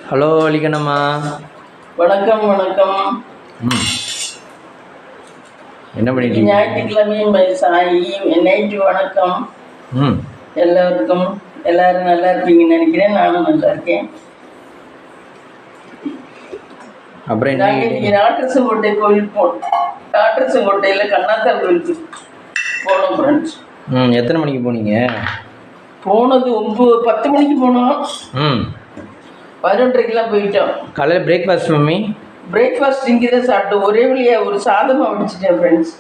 Hello வலிக்கண்ணம்மா. வணக்கம் வணக்கம். ம் என்ன பண்ணிட்டு ஞாயிற்றுக்கிழமையும் நைட்டு வணக்கம். ம் எல்லாருக்கும். எல்லாரும் நல்லா இருப்பீங்கன்னு நினைக்கிறேன். நானும் நல்லா இருக்கேன். அப்புறம் இன்னைக்கு நாட்டரசங்கோட்டை கோயில் போனோம். நாட்டரசங்கோட்டையில் கண்ணாத்தாள் கோயிலுக்கு போனோம் ஃப்ரெண்ட்ஸ். எத்தனை மணிக்கு போனீங்க? போனது 10 மணிக்கு போனோம். 11:30 போயிட்டோம். காலையில் பிரேக்ஃபாஸ்ட் மம்மி? பிரேக்ஃபாஸ்ட் இங்கே தான் சாப்பிட்டோம். ஒரே வழியாக ஒரு சாதமாக வடிச்சிட்டேன் ஃப்ரெண்ட்ஸ்.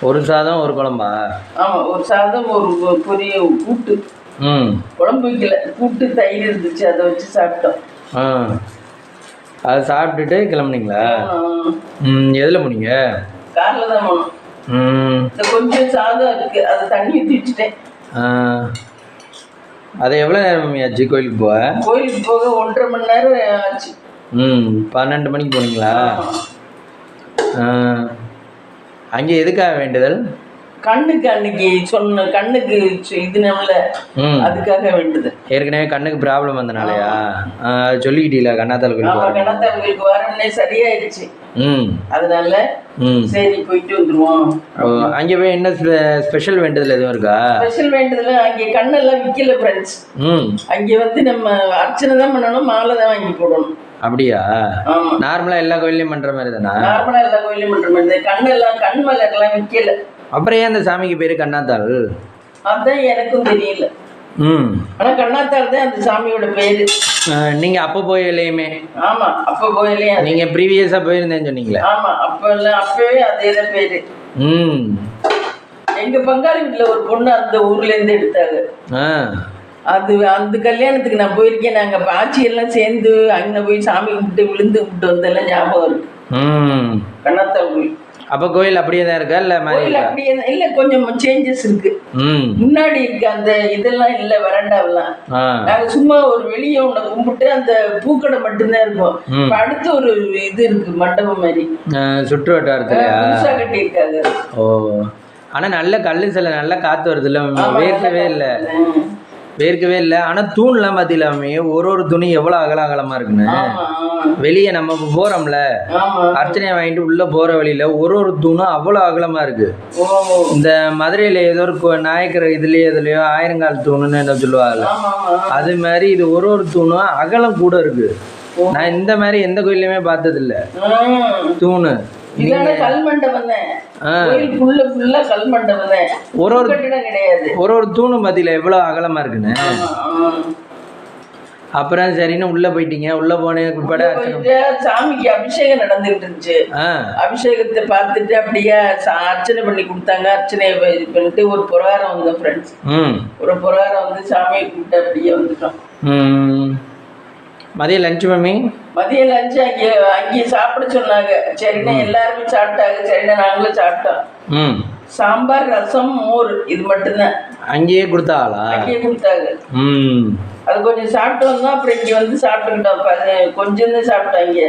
ஒரு சாதம் ஒரு குழம்பா? ஆமாம், ஒரு சாதம் ஒரு பொரிய கூட்டு. குழம்பு வைக்கல, கூட்டு தயிர் இருந்துச்சு, அதை வச்சு சாப்பிட்டோம். அதை சாப்பிட்டுட்டு கிளம்புனீங்களா? எதில் போனீங்க? காரில் தான் போனோம். கொஞ்சம் சாதம் இருக்குது, அதை தண்ணி ஊற்றி வச்சுட்டேன். அது எவ்வளோ நேரம் ஆச்சு கோயிலுக்கு போக? கோயிலுக்கு போக 1.5 மணி நேரம் ஆச்சு. 12 மணிக்கு போனீங்களா? அங்கே எதுக்காக வேண்டுதல்? கண்ணுக்கு அன்னைக்கு சொன்ன கண்ணுக்கு இது நம்மள அதுக்காக வேண்டுதல். ஏற்கனவே கண்ணுக்கு ப்ராப்ளம் வந்தனாலயா? அது சொல்லிக்கிட்டீங்களா கண்ணாத்தாள் கோயிலுக்கு? கண்ணாத்தாள் கோயிலுக்கு வரணுன்னே சரியாயிடுச்சு. அதனால சரி போயிட்டு வந்துருவோம். அங்கே போய் என்ன ஸ்பெஷல் வேண்டுதல் எதுவும் இருக்கா? ஸ்பெஷல் வேண்டுதல் அங்கே கண்ணெல்லாம் விற்கல ஃப்ரெண்ட்ஸ். அங்கே வந்து நம்ம அர்ச்சனை தான் பண்ணணும், மாலை தான் வாங்கி போடணும். அப்படியா? நார்மலா எல்லா கோயிலையும் பண்ற மாதிரி தானா? நார்மலா எல்லா கோயிலையும் பண்ற மாதிரி தான். கண்ணெல்லாம் கண் மலர்லாம் விற்கல. அப்புறம் ஏன் அந்த சாமிக்கு பேரு கண்ணாத்தாள்? அதான் எனக்கும் தெரியல. ஆனா கண்ணாத்தாள் தான் அந்த சாமியோட பேரு. நீங்க அப்ப போயிலையுமே? ஆமா, அப்ப போயிலையே. நீங்க ப்ரீவியஸா போயிருந்தேன்னு சொன்னீங்களே? ஆமா, அப்பவே அதேதான் பேரு. எங்க பங்காளி வீட்டுல ஒரு பொண்ணு அந்த ஊர்ல இருந்து எடுத்தாங்க. அது அந்த கல்யாணத்துக்கு நான் போயிருக்கேன். நாங்க பாச்சி எல்லாம் சேர்ந்து அங்க போய் சாமி கும்பிட்டு விழுந்து கும்பிட்டு வந்தெல்லாம் ஞாபகம் இருக்கு. கண்ணாத்தாள் கோயில். அப்ப கோயில் அப்படியே தான் இருக்கா இல்ல? கோயில் அப்படியே தான் இல்ல, கொஞ்சம் சேஞ்சஸ் இருக்கு. முன்னாடி இருக்கு அந்த இதெல்லாம் இல்ல, வறண்டாவெல்லாம். நாங்க சும்மா ஒரு வெளியே ஒண்ணு கும்பிட்டு அந்த பூக்கடை மட்டும்தான் இருக்கும். அடுத்து ஒரு இது இருக்கு, மண்டபம் மாதிரி சுற்று வட்டாரத்துல புதுசா கட்டி இருக்காங்க. ஓ, ஆனா நல்ல கல்லு சில நல்ல காத்து வருது இல்ல? வேர்க்கவே இல்லை. ஆனால் தூண்லாம் பார்த்தீங்களாமே ஒரு துணி எவ்வளோ அகலமா இருக்குன்னு. வெளியே நம்ம போகிறோம்ல அர்ச்சனையை வாங்கிட்டு உள்ளே போகிற வழியில் ஒரு தூணும் அவ்வளோ அகலமாக இருக்குது. இந்த மதுரையில் ஏதோ ஒரு நாயக்கர் இதுலேயோ ஆயிரங்கால் தூணுன்னு என்ன சொல்லுவாங்கல்ல, அது மாதிரி இது ஒரு தூணும் அகலம் கூட இருக்குது. நான் இந்த மாதிரி எந்த கோயிலையுமே பார்த்ததில்ல தூணு. ஒரு தூணும் பாத்தீங்களா எவ்வளவு அகலமா இருக்குன்னு. அப்புறம் சரின்னு உள்ள போயிட்டீங்க. உள்ள போனேன், சாமிக்கு அபிஷேகம் நடந்துகிட்டு இருந்துச்சு. அபிஷேகத்தை பார்த்துட்டு அப்படியே அர்ச்சனை பண்ணி கொடுத்தாங்க. அர்ச்சனை பண்ணிட்டு ஒரு புராரம் வந்தோம் ஃப்ரெண்ட்ஸ். ஒரு புராரம் வந்து சாமியை கூப்பிட்டு அப்படியே வந்துட்டோம். மதியம் லஞ்சு மம்மி? மதியம் லஞ்சு அங்கேயே சாப்பிட சொன்னாங்க. சரிண்ணா எல்லாருமே சாப்பிட்டாங்க. சரிண்ணா நாங்களும் சாப்பிட்டோம். சாம்பார், ரசம், மோர், இது மட்டும்தான். அங்கேயே கொடுத்தாங்களா? அங்கேயே கொடுத்தாங்க. அது கொஞ்சம் சாப்பிட்டு வந்தோம். அப்புறம் இங்கே வந்து சாப்பிட்டுக்கிட்டோம். கொஞ்சம் தான் சாப்பிட்டாங்க.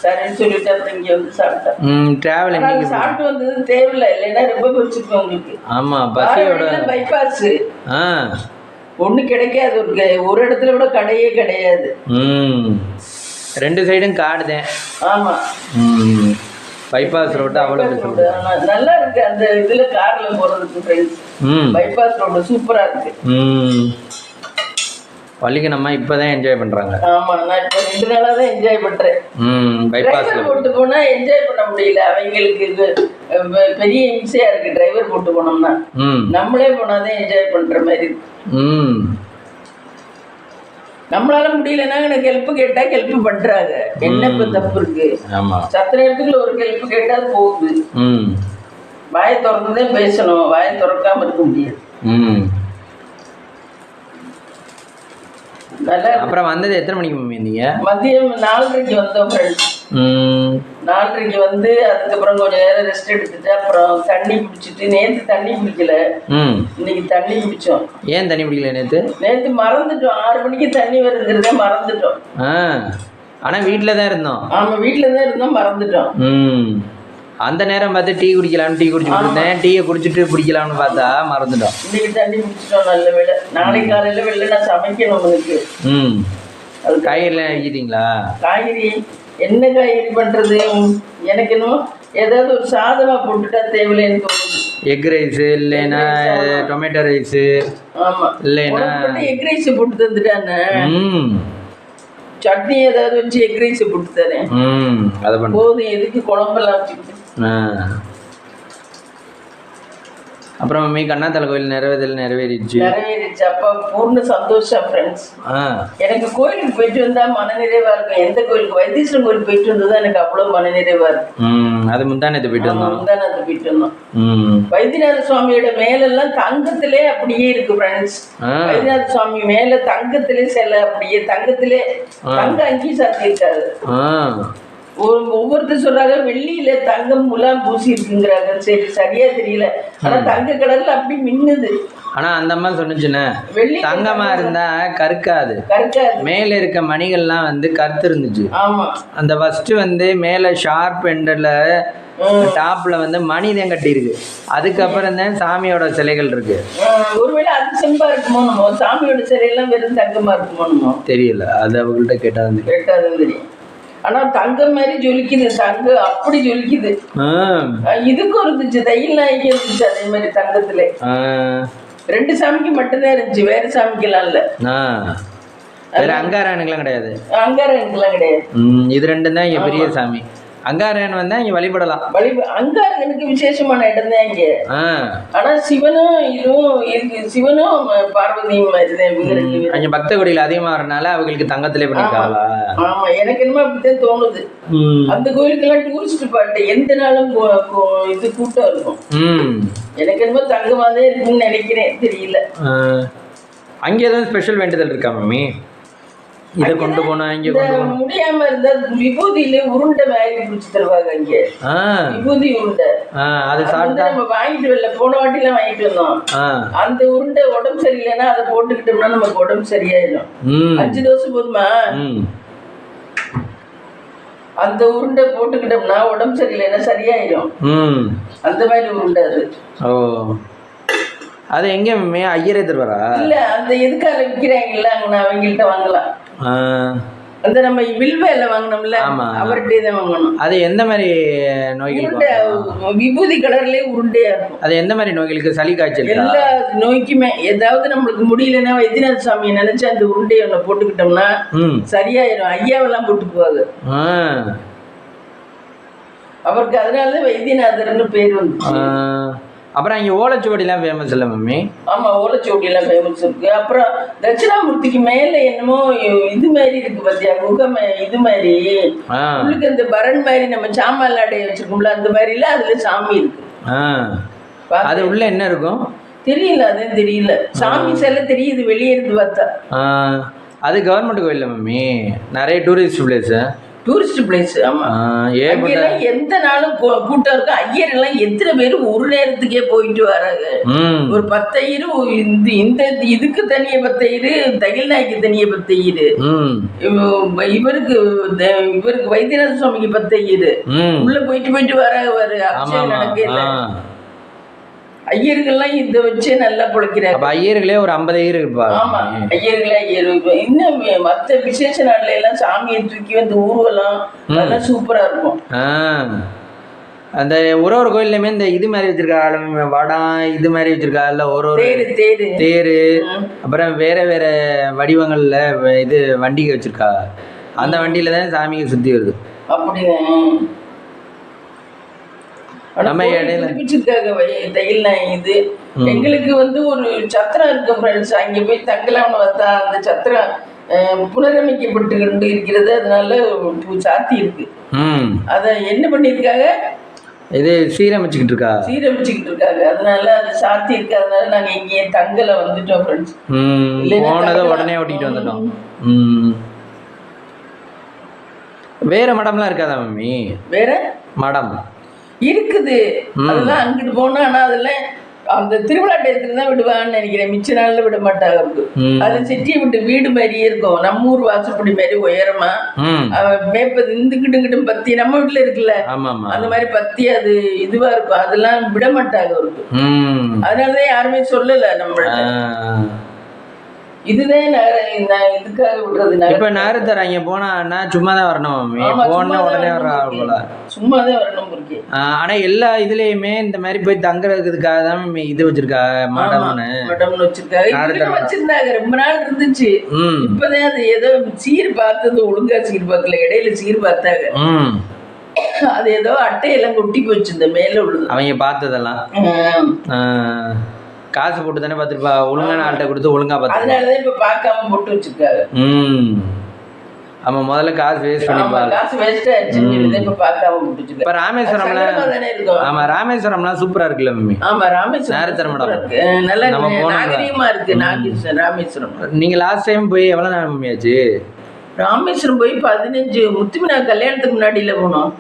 சரின்னு சொல்லிட்டு அப்புறம் இங்கே வந்து சாப்பிட்டோம். டிராவல் சாப்பிட்டு வந்தது தேவையில்லை, இல்லைன்னா ரொம்ப பிடிச்சிருக்கோம் உங்களுக்கு. ஆமா, பசியோட பைபாஸ் ஒண்ணு கிடைக்காது. ஒரு இடத்துல கூட கடையே கிடையாது. 2 சைடும் காடுதேன். ஆமா, பைபாஸ் ரோடு அவ்வளவு நல்லா இருக்கு. அந்த இதுல கார்ல போறதுக்கு ஃப்ரெண்ட்ஸ் பைபாஸ் ரோடு சூப்பரா இருக்கு. வலிக்கணுமா இப்பதான் என்ஜாய் பண்றாங்க. ஆமா, நான் இப்ப 2 நாளா தான் என்ஜாய் பண்றேன். பைபாஸ்ல போட்டு போனா என்ஜாய் பண்ண முடியல. அவங்களுக்கு பெரிய இம்சையா இருக்கு டிரைவர் போட்டு போனோம்னா. நம்மளே போனாதான் என்ஜாய் பண்ற மாதிரி இருக்கு. நம்மளால முடியலன்னா எனக்கு ஹெல்ப் கேட்டா ஹெல்ப் பண்றாங்க. என்ன இப்ப தப்பு இருக்கு? சத்திர இடத்துக்குள்ள ஒரு ஹெல்ப் கேட்டா போகுது. வாயை திறந்துதான் பேசணும், வாயை திறக்காம இருக்க முடியாது. அப்புறம் வந்தது எத்தனை மணிக்கு மம்மி வந்தீங்க? மதியம் 4:30 வந்தோம் ஃப்ரெண்ட்ஸ். 4:30 வந்து அதுக்கப்புறம் கொஞ்சம் நேரம் ரெஸ்ட் எடுத்துட்டு அப்புறம் தண்ணி குடிச்சிட்டு, நேற்று தண்ணி குடிக்கல, இன்னைக்கு தண்ணி குடிச்சோம். ஏன் தண்ணி குடிக்கல? நேற்று மறந்துட்டோம். 6 மணிக்கு தண்ணி வருங்கிறத மறந்துட்டோம். ஆனா வீட்டில தான் இருந்தோம். ஆமா, வீட்டில தான் இருந்தோம், மறந்துட்டோம். அந்த நேரம் பார்த்து டீ குடிக்கலாம்னு டீ குடிச்சுட்டு இருந்தேன். டீயை குடிச்சிட்டு பிடிக்கலாம்னு பார்த்தா மறந்துட்டோம். இன்னைக்கு தண்ணி குடிச்சிட்டோம் நல்ல வேலை. நாளைக்கு காலையில வெளில நான் சமைக்கணும் உங்களுக்கு. அது காய்கறிலாம் அரிக்கிட்டீங்களா? காய்கறி என்ன காய்கறி பண்றது? எனக்கு இன்னும் ஏதாவது ஒரு சாதமா போட்டுட்டா தேவையில்லைன்னு தோணுது. எக் ரைஸ் இல்லைன்னா டொமேட்டோ ரைஸ். ஆமா இல்லைன்னா எக் ரைஸ் போட்டு தந்துட்டானே. சட்னி ஏதாவது வச்சு எக் ரைஸ் போட்டு தரேன். அதை பண்ண போதும், எதுக்கு குழம்பெல்லாம் வச்சுக்கிட்டு. அப்புறம் மம்மி கண்ணாத்தலை கோயில் நிறைவேறிடுச்சு. அப்போ பூர்ண சந்தோஷம் ஃப்ரெண்ட்ஸ். எனக்கு கோயிலுக்கு போயிட்டு வந்தா மனநிறைவா இருக்கும். எந்த கோயிலுக்கு? வைத்தீஸ்வரன் கோயில் போயிட்டு வந்தா எனக்கு அவ்வளவு மனநிறைவா இருக்கும். அது முந்தானத்து போயிட்டு வந்தோம். வைத்தியநாத சுவாமியோட மேலெல்லாம் தங்கத்திலே அப்படியே இருக்கு ஃப்ரெண்ட்ஸ். வைத்தியநாத சுவாமி மேல தங்கத்திலே சிலை, அப்படியே தங்கத்திலே தங்க அங்கி சாத்தி இருக்காரு. ஒவ்வொருத்தர் சொல்றாங்க வெள்ளியில தங்கம் முலாம் பூசி இருக்குங்கிறாங்க. சரி, சரியா தெரியல. ஆனா தங்க கடல்ல அப்படி மின்னுது. ஆனா அந்த அம்மா சொன்னுச்சுன்னா தங்கமா இருந்தா கருக்காது. மேல இருக்க மணிகள்லாம் வந்து கருத்து இருந்துச்சு. ஆமா, அந்த ஃபர்ஸ்ட் வந்து மேல ஷார்ப் எண்டர்ல டாப்ல வந்து மணி தான் கட்டி இருக்கு. அதுக்கப்புறம் தான் சாமியோட சிலைகள் இருக்கு. ஒருவேளை அது செம்பா இருக்குமோ? நம்ம சாமியோட சிலையெல்லாம் வெறும் தங்கமா இருக்குமோ தெரியல. அது அவங்கள்ட்ட கேட்டாதான் தெரியும். ஆனா தங்கம் மாதிரி ஜொலிக்குது. தங்கம் அப்படி ஜொலிக்குது. இதுக்கும் இருந்துச்சு, தையல் நாய்க்கு இருந்துச்சு அதே மாதிரி தங்கத்துல. 2 சாமிக்கு மட்டும்தான் இருந்துச்சு, வேற சாமிக்கெல்லாம் இல்ல. வேற அங்காரனுக்கெல்லாம் கிடையாது. அங்காரனுக்கெல்லாம் கிடையாது. இது 2 தான் இங்க பெரிய சாமி. அங்காரன் வந்தா இங்க வழிபடலாம். அங்காரனுக்கு விசேஷமான இடம் தான் இங்க. ஆனா சிவனும் இதுவும் இருக்கு. சிவனும் பார்வதியும் மாதிரி அங்க பக்த கோடியில் அதிகமா வரனால அவங்களுக்கு தங்கத்திலே பண்ணிருக்காங்களா? ஆமா, எனக்கு என்னமோ அப்படித்தான் தோணுது. அந்த கோயிலுக்கு எல்லாம் டூரிஸ்ட் பாட்டு எந்த நாளும் இது கூட்டம் இருக்கும். எனக்கு என்னமோ தங்கமாதான் இருக்குன்னு நினைக்கிறேன், தெரியல. அங்க ஏதாவது ஸ்பெஷல் வேண்டுதல் இருக்கா மம்மி? இதை கொண்டு போனா இங்க முடியாம இருந்தா விபூதியில உருண்டை வாங்கி குடிச்சு தருவாங்க. இங்க விபூதி உருண்டை அது சாப்பிட்டா நம்ம வாங்கிட்டு வரல. போன வாட்டிலாம் வாங்கிட்டு வந்தோம். அந்த உருண்டை உடம்பு சரியில்லைன்னா அதை போட்டுக்கிட்டோம்னா நமக்கு உடம்பு சரியாயிடும். 5 தோசை போதுமா? அந்த உருண்டை போட்டுக்கிட்டோம்னா உடம்பு சரியில்லைன்னா சரியாயிடும். அந்த மாதிரி உருண்டை அது. அது எங்க மம்மி? ஐயரே தருவாரா? இல்ல, அந்த எதுக்காக விற்கிறாங்கல்ல, அங்க அவங்கள்ட்ட வாங்கலாம். அந்த நம்ம வில்வேல வாங்கினோம்ல, அவர்கிட்டே தான் வாங்கணும். அது எந்த மாதிரி நோய்களுக்கு? விபூதி கலர்லயே உருண்டையா இருக்கும். அது எந்த மாதிரி நோய்களுக்கு? சளி காய்ச்சல் எல்லா நோய்க்குமே. ஏதாவது நம்மளுக்கு முடியலன்னா வைத்தியநாத சுவாமியை நினைச்சு அந்த உருண்டையை ஒண்ணு போட்டுக்கிட்டோம்னா சரியாயிரும். ஐயாவெல்லாம் போட்டுக்குவாங்க அவருக்கு. அதனாலதான் வைத்தியநாதர்னு பேர் வந்து. அப்புறம் இங்கே ஓலைச்சுவடிலாம் ஃபேமஸ் இல்லை மம்மி? ஆமாம், ஓலைச்சுவடியெல்லாம் ஃபேமஸ் இருக்கு. அப்புறம் தட்சிணாமூர்த்திக்கு மேலே என்னமோ இது மாதிரி இருக்கு பார்த்தியா, குகம் இது மாதிரி. உங்களுக்கு அந்த பரன் மாதிரி நம்ம சாமான் அடைய வச்சிருக்கோம்ல, அந்த மாதிரிலாம் அதுல சாமி இருக்கு. அது உள்ள என்ன இருக்கும் தெரியல, அதுவும் தெரியல. சாமி சிலை தெரியுது வெளியே இருந்து பார்த்தா. அது கவர்மெண்ட் கோயில் மம்மி, நிறைய டூரிஸ்ட் பிளேஸ். Tourist place. ஆமா, எந்த நாளும் கூட்டம் இருக்கும். ஐயர் எல்லாம் எத்தனை பேர் ஒரு நேரத்துக்கே போயிட்டு வராங்க. ஒரு 10 ஐயர் இந்த இதுக்கு தனிய 10 ஐயர், தையல் நாய்க்கு தனிய 10 ஐயர், இவருக்கு வைத்தியநாத சுவாமிக்கு 10 ஐயர் உள்ள போயிட்டு வர அபிஷேகம் நடக்கல. ஐயர்கள்லாம் இதை வச்சு நல்லா பிழைக்கிறாங்க. ஐயர்களே ஒரு 50 ஐயர் இருப்பாங்க. ஆமா, ஐயர்களே இன்னும் மற்ற விசேஷ நாள்ல எல்லாம் சாமியை தூக்கி வந்து ஊர்வலம் அதெல்லாம் சூப்பரா இருக்கும். அந்த ஒரு கோயிலுமே இந்த இது மாதிரி வச்சிருக்கா, வடம் இது மாதிரி வச்சிருக்கா, ஒரு தேரு, அப்புறம் வேற வேற வடிவங்கள்ல இது வண்டிகை வச்சிருக்கா. அந்த வண்டியில தான் சாமிக்கு சுத்தி வருது. அப்படியே நம்ம இடையில தையல் நாய் இது. எங்களுக்கு வந்து ஒரு சத்திரம் இருக்கு ஃப்ரெண்ட்ஸ். அங்கே போய் தங்கலாம்னு பார்த்தா அந்த சத்திரம் புனரமைக்கப்பட்டு இருக்கிறது. அதனால சாத்தி இருக்கு. அத என்ன பண்ணிருக்காங்க? இது சீரமைச்சுக்கிட்டு இருக்காங்க. அதனால அது சாத்தி இருக்கு. அதனால நாங்க இங்கே தங்கல வந்துட்டோம் ஃப்ரெண்ட்ஸ். போனதை உடனே ஓட்டிட்டு வந்துட்டோம். வேற மடம்லாம் இருக்காதா மம்மி? வேற மடம் இருக்குது, அதெல்லாம் அங்கிட்டு போனா. ஆனா அதெல்லாம் அந்த திருவிழா டயத்துல தான் விடுவான்னு நினைக்கிறேன், மிச்ச நாள்ல விட மாட்டாங்க அவருக்கு. அது சிட்டியை விட்டு வீடு மாதிரியே இருக்கும், நம்ம ஊர் வாசப்படி மாதிரி உயரமா மேப்பது இந்துக்கிட்டு பத்தி நம்ம வீட்டுல இருக்குல்ல அந்த மாதிரி பத்தி அது இதுவா இருக்கும், அதெல்லாம் விட மாட்டாங்க அவருக்கு. அதனாலதான் யாருமே சொல்லல நம்மள்ட்ட. இதுதான் நான் இதுக்காக விடுறது. இப்ப நேரத்தர் அங்க போனா சும்மா தான் வரணும், போன உடனே வர சும்மா தான் வரணும் இருக்கு. ஆனா எல்லா இதுலயுமே இந்த மாதிரி போய் தங்குறதுக்காக தான் இது வச்சிருக்காங்க, மடம்னு வச்சிருக்காங்க, வச்சிருந்தாங்க ரொம்ப நாள் இருந்துச்சு. இப்பதான் அது ஏதோ சீர் பார்த்தது ஒழுங்கா சீர் பார்க்கல, இடையில சீர் பார்த்தாங்க. அது ஏதோ அட்டையெல்லாம் கொட்டி போச்சு இந்த மேல உள்ளது, அவங்க பார்த்ததெல்லாம். காசு போட்டு தானே பார்த்துருப்பா, ஒழுங்கான ஆள்கிட்ட கொடுத்து ஒழுங்கா பார்த்து. அதனாலதான் இப்ப பார்க்காம போட்டு வச்சிருக்காங்க. ஆமா, முதல்ல காசு வேஸ்ட் பண்ணிப்பா, காசு வேஸ்ட் ஆயிடுச்சு. இப்ப பார்க்காம போட்டு வச்சிருக்காங்க. இப்ப ராமேஸ்வரம்ல ஆமா ராமேஸ்வரம்லாம் சூப்பரா இருக்குல்ல மம்மி? ஆமா ராமேஸ்வரம் நேரத்தர் மடம் இருக்கு, நல்ல நாகரீகமா இருக்கு. ராமேஸ்வரம் நீங்க லாஸ்ட் டைம் போய் எவ்வளவு நேரம் மம்மி ஆச்சு? ராமேஸ்வரம் போய் 15 முத்துமினா கல்யாணத்துக்கு முன்னாடியில போனோம்,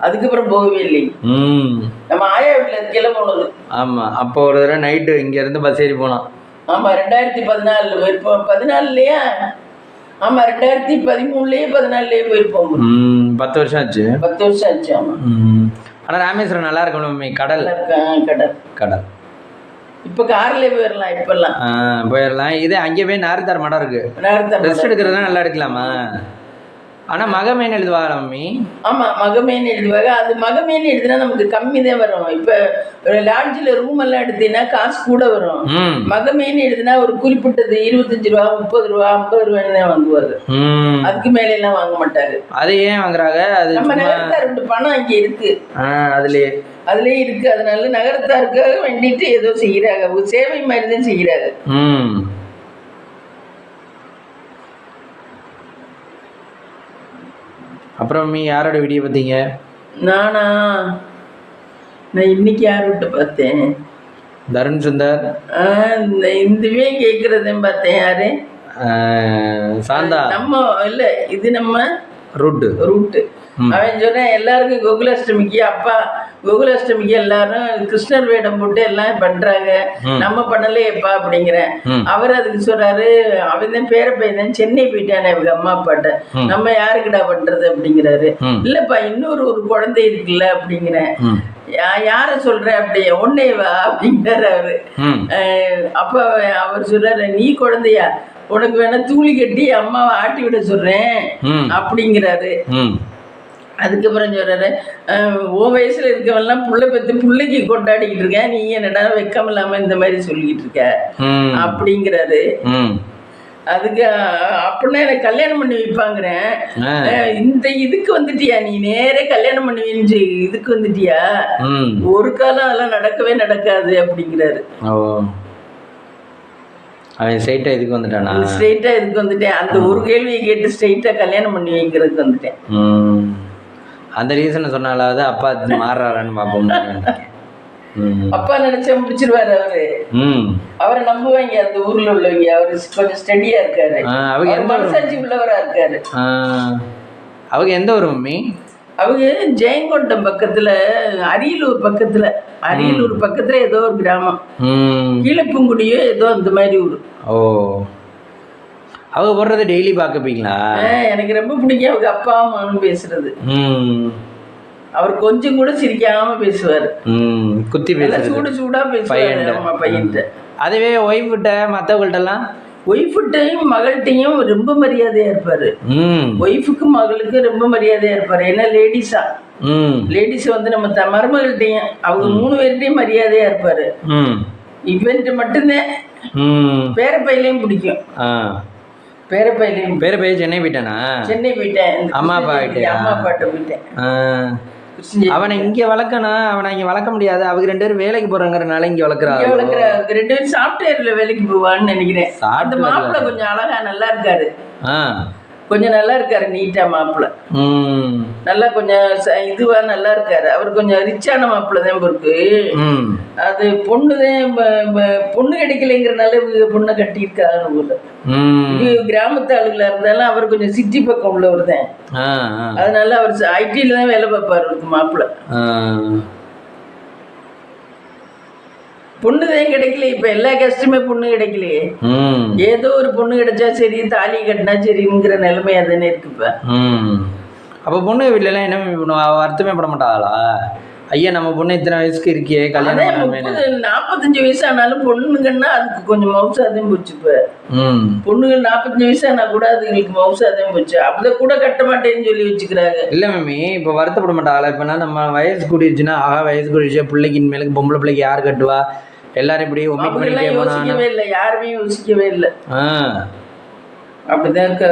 அதுக்கப்புறம் போகவே இல்லை. நம்ம ஆயா வீட்டுல இருக்கையில போனது. ஆமா, அப்போ ஒரு தடவை நைட்டு இங்க இருந்து பஸ் ஏறி போனோம். ஆமா 2014 போயிருப்போம், 14லயா? ஆமா 2013லயே 14லயே போயிருப்போம். 10 வருஷம் ஆச்சு. 10 வருஷம் ஆச்சு. ஆமா. ஆனா ராமேஸ்வரம் நல்லா இருக்கும், கடல் கடல் கடல். இப்ப கார்ல போயிடலாம், இப்பெல்லாம் போயிடலாம். இதே அங்கே போய் நாரத்தார் மடம் இருக்கு, ரெஸ்ட் எடுக்கிறதா நல்லா எடுக்கலாமா? ஆனா மகமேன் எழுதுவாங்க மம்மி. ஆமா மகமேன் எழுதுவாங்க. அது மகமேன் எழுதுனா நமக்கு கம்மி தான் வரும். இப்ப லாட்ஜில் ரூம் எல்லாம் எடுத்தீங்கன்னா காசு கூட வரும். மகமேன் எழுதுனா ஒரு குறிப்பிட்டது 25 ரூபா 30 ரூபா 50 ரூபான்னு தான் வாங்குவாரு, அதுக்கு மேல எல்லாம் வாங்க மாட்டாரு. அது ஏன் வாங்குறாங்க? அது நம்ம நகரத்தார் பணம் அங்க இருக்கு, அதுலயே இருக்கு. அதனால நகரத்தாருக்காக வேண்டிட்டு ஏதோ செய்யறாங்க, ஒரு சேவை மாதிரி தான் செய்யறாங்க. அப்புறம் நீ யாரோட வீடியோ பார்த்தீங்க? நான் இன்னைக்கு யார் விட்டு பார்த்தேன்? தருண் சுந்தர். இந்தவே கேட்கறதையும் பார்த்தேன். யாரு? சாந்தா. நம்ம இல்ல, இது நம்ம ரூட்டு. அவன் சொன்னேன் எல்லாருக்கும் கோகுலாஷ்டமிக்கு, அப்பா கோகுலாஷ்டமிக்கு எல்லாரும் கிருஷ்ணர் வேடம் போட்டு எல்லாம் பண்றாங்க, நம்ம பண்ணலையேப்பா அப்படிங்கிறேன். அவர் அதுக்கு சொல்றாரு, அவன் தான் பேரப்பையன் தான் சென்னை போயிட்டானே அவங்க அம்மா அப்பாட்ட, நம்ம யாருக்குடா பண்றது அப்படிங்கிறாரு. இல்லப்பா இன்னொரு குழந்தை இருக்குல்ல அப்படிங்கிறேன். யார சொல்ற அப்படி ஒன்னே வா அப்படிங்கிறாரு அவரு. அப்ப அவர் சொல்றாரு, நீ குழந்தையா, உனக்கு வேணா தூளி கட்டி அம்மாவை ஆட்டி விட சொல்றேன் அப்படிங்கிறாரு. அதுக்கப்புறம் சொல்றாரு, உன் வயசுல இருக்கவெல்லாம் புள்ள பெற்று பிள்ளைக்கு கொண்டாடிக்கிட்டு இருக்கேன், நீ என்னடா வெக்கம் இல்லாம இந்த மாதிரி சொல்லிக்கிட்டு இருக்க அப்படிங்கிறாரு. அதுக்கு அப்படின்னா எனக்கு கல்யாணம் பண்ணி வைப்பாங்கிறேன். இந்த இதுக்கு வந்துட்டியா நீ, நேரே கல்யாணம் பண்ணுவீன்னு இதுக்கு வந்துட்டியா, ஒரு காலம் அதெல்லாம் நடக்கவே நடக்காது அப்படிங்கிறாரு. அவன் ஸ்ட்ரைட்டா இதுக்கு வந்துட்டானா? ஸ்ட்ரைட்டா இதுக்கு வந்துட்டேன், அந்த ஒரு கேள்வியை கேட்டு ஸ்ட்ரைட்டா கல்யாணம் பண்ணி வைக்கிறதுக்கு வந்துட்டேன். அந்த ரீசனை சொன்னாலாவது அப்பா மாறுறாரான்னு பார்ப்போம். அப்பா நினைச்சா முடிச்சிருவாரு அவரு, அவரை நம்புவாங்க அந்த ஊர்ல உள்ளவங்க. அவரு கொஞ்சம் ஸ்டடியா இருக்காரு, அவங்க மனசாட்சி உள்ளவரா இருக்காரு. அவங்க எந்த ஊர் மம்மி? அவங்க ஜெயங்கொண்டம் பக்கத்துல, அரியலூர் பக்கத்துல ஏதோ ஒரு கிராமம், கீழப்புங்குடியோ ஏதோ அந்த மாதிரி ஊர். ஓ, அவங்க போடுறது டெய்லி பார்க்கப்பீங்களா? எனக்கு ரொம்ப பிடிக்கும் அவங்க அப்பா அம்மான்னு பேசுறது. அவர் கொஞ்சம் கூட சிரிக்காம பேசுவாரு, குத்தி பேசுவாரு, சூடா பேசுவாரு பையன்கிட்ட. அதுவே ஒய்ஃப்கிட்ட மற்றவங்கள்ட்டலாம், ஒய்ஃப்கிட்டையும் மகள்கிட்டையும் ரொம்ப மரியாதையா இருப்பாரு. ஒய்ஃபுக்கு மகளுக்கு ரொம்ப மரியாதையா இருப்பாரு. ஏன்னா லேடிஸ் வந்து நம்ம மருமகள்கிட்டையும் அவங்க 3 பேர்கிட்டையும் மரியாதையா இருப்பாரு. இவன்ட்டு மட்டும்தான் பேரப்பையிலையும் பிடிக்கும். பேரப்பையன் சென்னை போயிட்டானா? சென்னை போயிட்டேன், அம்மா அப்பாட்ட போயிட்டேன். அவனை இங்க வளர்க்கணும், அவனை இங்க வளர்க்க முடியாது, அவங்க 2 பேரும் வேலைக்கு போறாங்கறனால இங்க வளர்க்குறாங்க. 2 பேரும் சாஃப்ட்வேர்ல வேலைக்கு போவான்னு நினைக்கிறேன். அந்த மாப்பிள்ள கொஞ்சம் அழகா நல்லா இருக்காரு, கொஞ்சம் நல்லா இருக்காரு, நீட்டா மாப்பிள்ள, நல்லா கொஞ்சம் இதுவா நல்லா இருக்காரு. அவர் கொஞ்சம் ரிச்சான மாப்பிள்ள தான் இருக்கு. அது பொண்ணு கிடைக்கலைங்கிறனால பொண்ணை கட்டியிருக்காரு ஊர்ல. கிராமத்து ஆளுகளா இருந்தாலும் அவர் கொஞ்சம் சிட்டி பக்கம் உள்ளவர் தான், அதனால அவர் ஐடில தான் வேலை பார்ப்பாரு மாப்பிள்ள. பொண்ணுதான் கிடைக்கல. இப்ப எல்லா கஷ்டமே பொண்ணு கிடைக்கலையே. ஏதோ ஒரு பொண்ணு கிடைச்சா சரி, தாலி கட்டினா சரிங்கிற நிலைமையா தானே இருக்கு இப்ப. அப்ப பொண்ணு வீட்டுல எல்லாம் என்ன பண்ணுவா? வருத்தமே பட மாட்டாளா? ஐயா நம்ம பொண்ணு இத்தனை வயசுக்கு இருக்கியே, கல்யாணம் 45 வயசு ஆனாலும் பொண்ணுங்கன்னா அதுக்கு கொஞ்சம் மவுசாதையும் போச்சு. இப்ப பொண்ணுகள் 45 வயசு ஆனா கூட அதுங்களுக்கு மவுசாதையும் போச்சு. அப்படி கூட கட்ட மாட்டேன்னு சொல்லி வச்சுக்கிறாங்க. இல்ல மேமி, இப்ப வருத்தப்பட மாட்டாளா? இப்ப நம்ம வயசு கூடிருச்சுன்னா, வயசு கூடிருச்சு, பிள்ளைக்கு இனிமேலுக்கு பொம்பளை பிள்ளைக்கு யாரு கட்டுவா? எல்லாரும் இப்படி யோசிக்கவே இல்லை, யாருமே யோசிக்கவே இல்லை. அப்படிதான் இருக்க.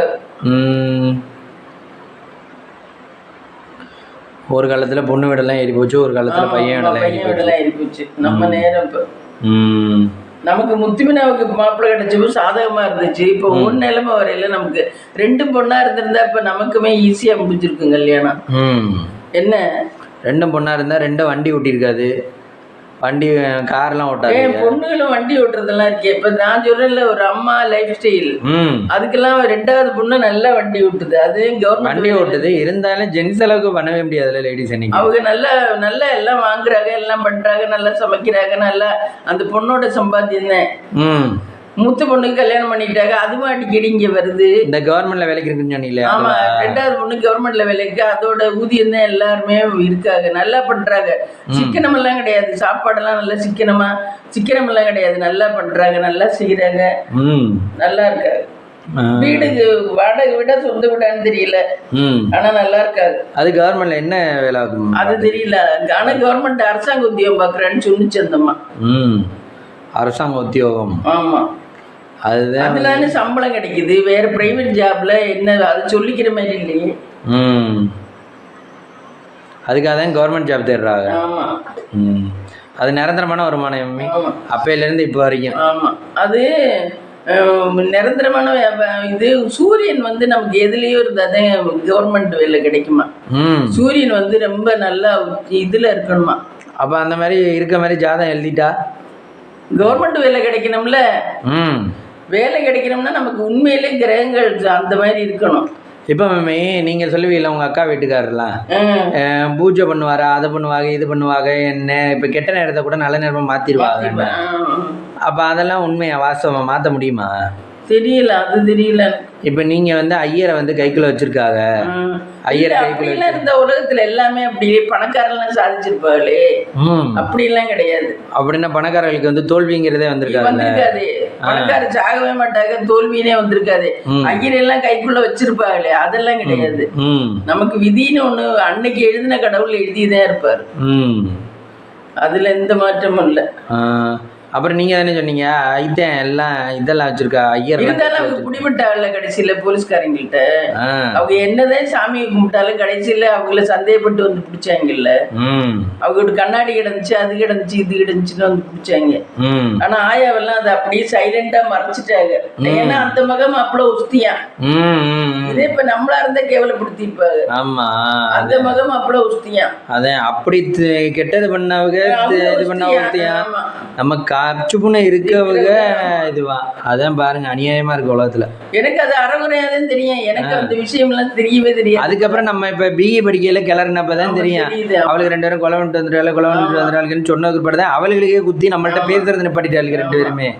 ஒரு காலத்துல பொண்ணு வீடெல்லாம் ஏறி போச்சு, ஒரு காலத்துல பையன் வீடெல்லாம் ஏறி போச்சு. நம்ம நேரம் இப்ப நமக்கு முத்துமினாவுக்கு மாப்பிள்ளை கிடைச்சப்போ சாதகமா இருந்துச்சு. இப்போ ஒரு நிலைமை வரையில நமக்கு 2 பொண்ணா இருந்திருந்தா இப்ப நமக்குமே ஈஸியா முடிஞ்சிருக்கும் கல்யாணம். என்ன 2 பொண்ணா இருந்தா 2 வண்டி ஓட்டிருக்காது, வண்டி கார்லாம் ஓட்டாது. பொண்ணுகளும் வண்டி ஓட்டுறதெல்லாம் இருக்கே. இப்ப நான் சொல்றேன்ல, ஒரு அம்மா லைஃப் ஸ்டைல், அதுக்கெல்லாம் 2வது பொண்ணு நல்லா வண்டி ஓட்டுது. அது கவர்மெண்ட் வண்டி ஓட்டுது. இருந்தாலும் ஜென்ஸ் அளவுக்கு பண்ணவே முடியாதுல்ல லேடிஸ். அவங்க நல்லா நல்லா எல்லாம் வாங்குறாங்க, எல்லாம் பண்றாங்க, நல்லா சமைக்கிறாங்க, நல்லா அந்த பொண்ணோட சம்பாத்தியம் தான். மூத்த பொண்ணுக்கு கல்யாணம் பண்ணிட்டாங்க, அதுவும் அடிக்கடி இங்க வருது. இந்த கவர்மெண்ட்ல வேலைக்கு இருக்குன்னு சொன்னீங்களே. ஆமா, 2வது பொண்ணு கவர்மெண்ட்ல வேலைக்கு, அதோட ஊதியம் தான் எல்லாருமே இருக்காங்க, நல்லா பண்றாங்க. சிக்கனம் எல்லாம் கிடையாது, சாப்பாடெல்லாம் நல்லா சிக்கனம் எல்லாம் கிடையாது, நல்லா பண்றாங்க, நல்லா செய்யறாங்க, நல்லா இருக்காங்க. வீடுக்கு வாடகை விட சொந்த வீடான்னு தெரியல, ஆனா நல்லா இருக்காது. அது கவர்மெண்ட்ல என்ன வேலை ஆகும் அது தெரியல. ஆனா கவர்மெண்ட் அரசாங்க உத்தியோகம் பாக்குறேன்னு சொன்னிச்சு அந்தம்மா. அரசாங்க உத்தியோகம். ஆமா, அதுதானே சம்பளம் கிடைக்குது. வேற பிரைவேட் ஜாப்ல என்ன அது சொல்லிக்கிற மாதிரி இல்லையே. அதுக்காக தான் கவர்மெண்ட் ஜாப் தேடுறாங்க. ஆமா, அது நிரந்தரமான வருமானம் அப்பையில இருந்து இப்ப வரைக்கும். ஆமா, அது நிரந்தரமான இது. சூரியன் நமக்கு எதுலயோ இருந்தாதான் கவர்மெண்ட் வேலை கிடைக்குமா. சூரியன் ரொம்ப நல்லா இதுல இருக்கணுமா. அப்ப அந்த மாதிரி இருக்க மாதிரி ஜாதகம் எழுதிட்டா கவர்மெண்ட் வேலை கிடைக்கணும்ல. வேலை கிடைக்கணும்னா நமக்கு உண்மையிலே கிரகங்கள் அந்த மாதிரி இருக்கணும். இப்போ மேமி நீங்கள் சொல்லுவீங்களா உங்கள் அக்கா வீட்டுக்காரர்லாம் பூஜை பண்ணுவாரா, அதை பண்ணுவாங்க, இது பண்ணுவாங்க, என்ன இப்போ கெட்ட நேரத்தை கூட நல்ல நேரமாக மாற்றிடுவாங்க. அப்போ அதெல்லாம் உண்மையா, வாஸ்தவமாக மாற்ற முடியுமா? தெரியல, அது தெரியல. இப்போ நீங்கள் ஐயரை கைக்குள்ள வச்சிருக்காங்க. ஐயர் கைக்குள்ள இருந்த உலகத்துல எல்லாமே அப்படி பணக்காரெல்லாம் சாதிச்சிருப்பாங்களே, அப்படி எல்லாம் கிடையாது. அப்படின்னா பணக்காரர்களுக்கு தோல்விங்கிறதே வந்திருக்காது. பணக்காரர் சாகவே மாட்டாங்க, தோல்வியினே வந்திருக்காது. ஐயர் எல்லாம் கைக்குள்ள வச்சிருப்பாங்களே, அதெல்லாம் கிடையாது. நமக்கு விதின்னு ஒண்ணு அன்னைக்கு எழுதின கடவுள் எழுதிதான் இருப்பாரு, அதுல எந்த மாற்றமும் இல்லை. அப்புறம் நீங்க தானே சொன்னீங்க ஐத்தன் எல்லாம் இதெல்லாம் வச்சிருக்கா ஐயர். இருந்தாலும் அவங்க குடிமட்டாங்கல்ல கடைசியில போலீஸ்காரங்கள்ட்ட. அவங்க என்னதான் சாமியை கும்பிட்டாலும் கடைசியில அவங்கள சந்தேகப்பட்டு பிடிச்சாங்கல்ல. அவங்களோட கண்ணாடி கிடந்துச்சு, அது கிடந்துச்சு, இது கிடந்துச்சுன்னு பிடிச்சாங்க. ஆனா ஆயாவெல்லாம் அதை அப்படியே சைலண்டா மறைச்சிட்டாங்க. ஏன்னா அந்த மகம் அவ்வளவு உஸ்தியான். இதே இப்ப நம்மளா இருந்தா கேவலப்படுத்திருப்பாங்க. ஆமா, அந்த மகம் அவ்வளவு உஸ்தியான். அதான் அப்படி கெட்டது பண்ணவங்க இது பண்ண உஸ்தியான். நம்ம அச்சுப்புண்ண இருக்கவங்க இதுவா. அதான் பாருங்க அநியாயமா இருக்கு உலகத்துல. எனக்கு அது அறகுறையாதான் தெரியும், எனக்கு அந்த விஷயம் எல்லாம் தெரியவே தெரியாது. அதுக்கப்புறம் நம்ம இப்ப பிஏ படிக்கையில கிளறினப்பதான் தெரியும் அவளுக்கு 2 பேரும் கொலை பண்ணிட்டு வந்துட்டாளுன்னு சொன்னதுக்கு பிறகுதான் அவளுக்கே குத்தி நம்மள்ட்ட பேசுறது நிப்பாட்டிட்டாளுக்கு 2 பேருமே.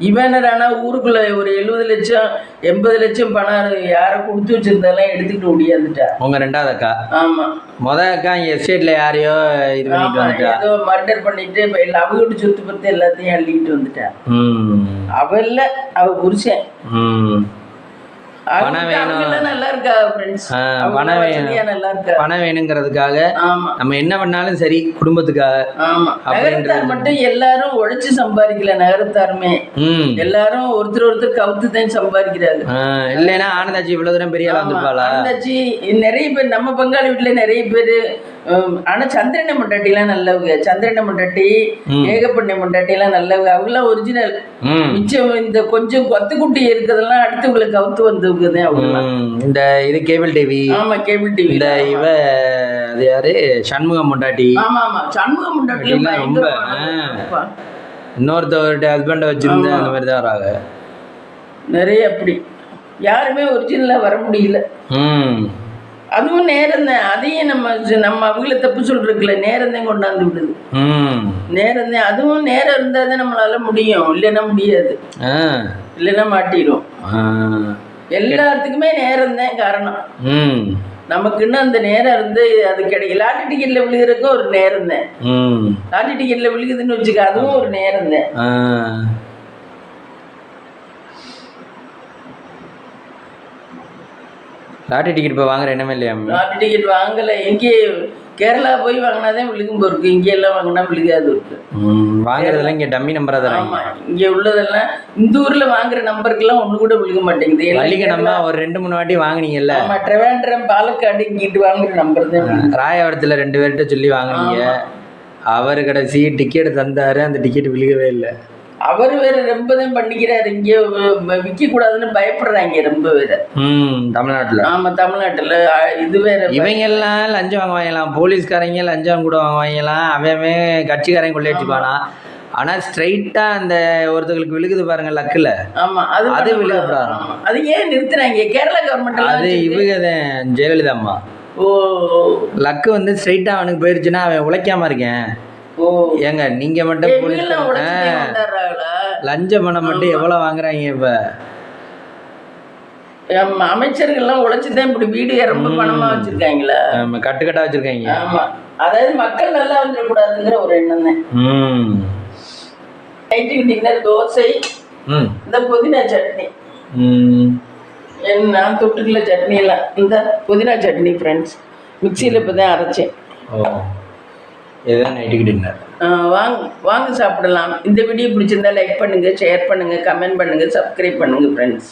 இவனானா ஊருக்குள்ள ஒரு 70 லட்சம் 80 லட்சம் பணம் யாரை கொடுத்து வச்சிருந்தாலும் எடுத்துக்கிட்டு ஓடியாந்துட்டா. உங்க 2வது அக்கா? ஆமா, முத அக்கா எஸ்டேட்ல யாரையோ இது பண்ணிட்டு வந்துட்டா, ஏதோ மர்டர் பண்ணிட்டு அவகிட்ட சொத்து பத்து எல்லாத்தையும் அள்ளிட்டு வந்துட்டா. அவ இல்ல, அவ புருஷன். பணம் வேணும், நல்லா இருக்கா ஃப்ரெண்ட்ஸ். பணம் வேணுங்கிறதுக்காக நம்ம என்ன பண்ணாலும் சரி குடும்பத்துக்காக. நகரத்தார் மட்டும் எல்லாரும் உழைச்சு சம்பாதிக்கல, நகரத்தாருமே எல்லாரும் ஒருத்தர் கவுத்து தான் சம்பாதிக்கிறாங்க. இல்லைன்னா ஆனந்தாச்சி இவ்வளவு தூரம் பெரிய ஆளா வந்துருப்பாளா? ஆனந்தாச்சி நிறைய பேர் நம்ம பங்காளி வீட்டுல நிறைய பேரு. ஆனா சந்திரனை முண்டாட்டி எல்லாம் நல்லவங்க, சந்திரனை முண்டாட்டி ஏகப்பண்ணை முண்டாட்டி எல்லாம் நல்லவங்க. அவங்கெல்லாம் ஒரிஜினல். மிச்சம் இந்த கொஞ்சம் கொத்துக்குட்டி இருக்கிறதெல்லாம் அடுத்தவங்களுக்கு கவுத்து வந்தவங்க தான் அவங்க. இந்த இது கேபிள் டிவி. ஆமா, கேபிள் டிவி. இந்த இவ அது யாரு, சண்முகம் முண்டாட்டி. ஆமா ஆமா, சண்முகம் முண்டாட்டி ரொம்ப இன்னொருத்தவருடைய ஹஸ்பண்ட வச்சிருந்த அந்த மாதிரி தான் வராங்க நிறைய. அப்படி யாருமே ஒரிஜினலா வர முடியல. அதுவும் நேரம் தான். அதையும் நம்ம அவங்கள தப்பு சொல்றதுக்குல நேரம் தான் கொண்டாந்து விடுது. நேரம் தான். அதுவும் நேரம் இருந்தால் தான் நம்மளால முடியும், இல்லைன்னா முடியாது, இல்லைன்னா மாட்டிடும். எல்லாத்துக்குமே நேரம் தான் காரணம். நமக்குன்னு அந்த நேரம் இருந்து அது கிடைக்கும். லாட்டரி டிக்கெட்ல விழுகிறதுக்கும் ஒரு நேரம் தான். லாட்டரி டிக்கெட்ல விழுகுதுன்னு வச்சுக்க, அதுவும் ஒரு நேரம் தான். லாட்டரி டிக்கெட் இப்போ வாங்குற எண்ணமே இல்லையா? லாட்டரி டிக்கெட் வாங்கலை. இங்கே கேரளா போய் வாங்கினாதான் விழுகும் போருக்கு. இங்கே எல்லாம் வாங்கினா விழுகாது இருக்கு. வாங்குறதெல்லாம் இங்கே டம்மி நம்பரா தான். ஆமாம், இங்கே உள்ளதெல்லாம் இந்த ஊரில் வாங்குற நம்பருக்குலாம் ஒன்று கூட விழுக மாட்டேங்குது. வள்ளிக்கு நம்ம ஒரு 2-3 வாட்டி வாங்கினீங்கல்ல. ஆமாம், ட்ரிவாண்ட்ரம் பாலக்காடு இங்கிட்டு வாங்குற நம்பர் தான். ராயவரத்தில் 2 பேர்கிட்ட சொல்லி வாங்கினீங்க. அவர் கடைசி டிக்கெட் தந்தாரு, அந்த டிக்கெட் விழுகவே இல்லை. அவர் வேற ரொம்ப தான் பண்ணிக்கிறாரு. இங்கே விற்க கூடாதுன்னு பயப்படுறாங்க ரொம்ப பேர் தமிழ்நாட்டில். ஆமா, தமிழ்நாட்டில் இது வேற. இவங்க எல்லாம் லஞ்சம் வாங்குவாங்கலாம், போலீஸ்காரங்க லஞ்சம் கூட வாங்குவாங்கலாம், அவன் கட்சிக்காரங்க கொள்ளையடிச்சுப்பானா. ஆனா ஸ்ட்ரைட்டா அந்த ஒருத்தங்களுக்கு விழுகுது பாருங்க லக்குல. ஆமா, அது விழுகப்படாது. அது ஏன் நிறுத்துறாங்க கேரளா கவர்மெண்ட்? அது இவங்க தான், ஜெயலலிதா அம்மா. ஓ, லக்கு வந்து ஸ்ட்ரைட்டா அவனுக்கு போயிருச்சுன்னா அவன் உழைக்காம இருக்கேன். ஏங்க நீங்க மட்டும் லஞ்ச பணம் மட்டும் எவ்வளவு வாங்குறாங்க இப்ப? அமைச்சர்கள்லாம் உழைச்சுதான் இப்படி வீடு ரொம்ப பணமா வச்சிருக்காங்களா, கட்டுக்கட்டா வச்சிருக்காங்க. ஆமா, அதாவது மக்கள் நல்லா வந்துடக்கூடாதுங்கிற ஒரு எண்ணம் தான். நைட்டு விட்டீங்கன்னா தோசை, இந்த புதினா சட்னி, என்ன தொட்டுக்கல சட்னி எல்லாம், இந்த புதினா சட்னி ஃப்ரெண்ட்ஸ் மிக்சியில் இப்போ தான் அரைச்சேன். இதுதான் நைட்டுக்கு டின்னர். வாங்க சாப்பிடலாம். இந்த வீடியோ பிடிச்சிருந்தா லைக் பண்ணுங்கள், ஷேர் பண்ணுங்கள், கமெண்ட் பண்ணுங்கள், சப்ஸ்கிரைப் பண்ணுங்கள் ஃப்ரெண்ட்ஸ்.